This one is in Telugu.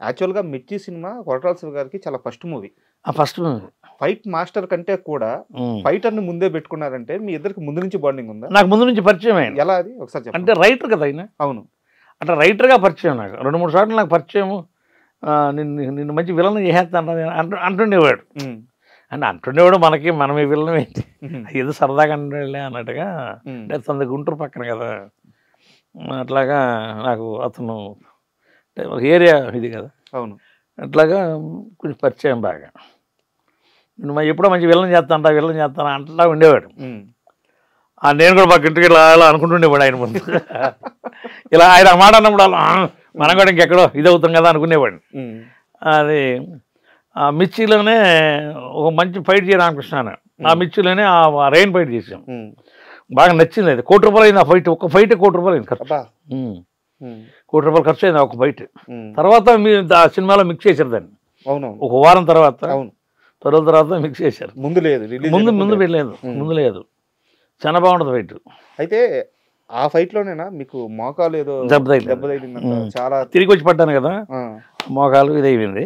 యాక్చువల్గా మిర్చి సినిమా కొరటాల శివ గారికి చాలా ఫస్ట్ మూవీ. ఆ ఫస్ట్ మూవీ ఫైట్ మాస్టర్ కంటే కూడా ఫైటర్ని ముందే పెట్టుకున్నారంటే మీ ఇద్దరికి ముందు నుంచి బాండింగ్ ఉందా? నాకు ముందు నుంచి పరిచయం అయింది. ఎలా అది ఒకసారి చెప్పండి. అంటే రైటర్ కదా ఆయన. అవును, అంటే రైటర్గా పరిచయం. నాకు 2-3 సార్లు నాకు పరిచయం. నిన్ను మంచి విలన్ చేసేస్తాను అంటుండేవాడు. అంటే అంటుండేవాడు, మనమే విలనం ఏంటి, ఏదో సరదాగా అంటుండే అన్నట్టుగా. అంటే తన గుంటూరు పక్కన కదా, అట్లాగా నాకు అతను ఏరియా ఇది కదా. అవును, అట్లాగా కొంచెం పరిచయం బాగా. నేను ఎప్పుడో మంచి విలన్ చేస్తాను అంటలా ఉండేవాడు. నేను కూడా మాకు ఇంటికి ఇలా అనుకుంటుండేవాడు ఆయన ముందు. ఇలా ఆయన మాట అన్నప్పుడు అలా మనం కూడా ఇంకెక్కడో ఇది అవుతాం కదా అనుకునేవాడిని. అది ఆ మిర్చిలోనే ఒక మంచి ఫైట్ చేయ రామకృష్ణ. ఆ మిర్చిలోనే ఆ రెయిన్ ఫైట్ చేసాం, బాగా నచ్చింది. అది ₹1,00,00,000 అయింది ఆ ఫైట్. ఒక ఫైట్ ₹1,00,00,000 అయింది ఖర్చు. ₹1,00,00,000 ఖర్చు అయింది ఒక ఫైట్. తర్వాత మీరు ఆ సినిమాలో మిక్స్ చేశారు దాన్ని. అవును, ఒక వారం తర్వాత. అవును, తర్వాత మిక్స్ చేశారు. ముందు లేదు, ముందు లేదు. చాలా బాగుంటుంది ఫైట్. అయితే ఆ ఫైట్ లోనేనా మీకు మోకాలు ఏదో దెబ్బ తగిలిందంట? చాలా తిరిగి వచ్చి పడ్డాను కదా, మోకాలు ఇది అయిపోయింది.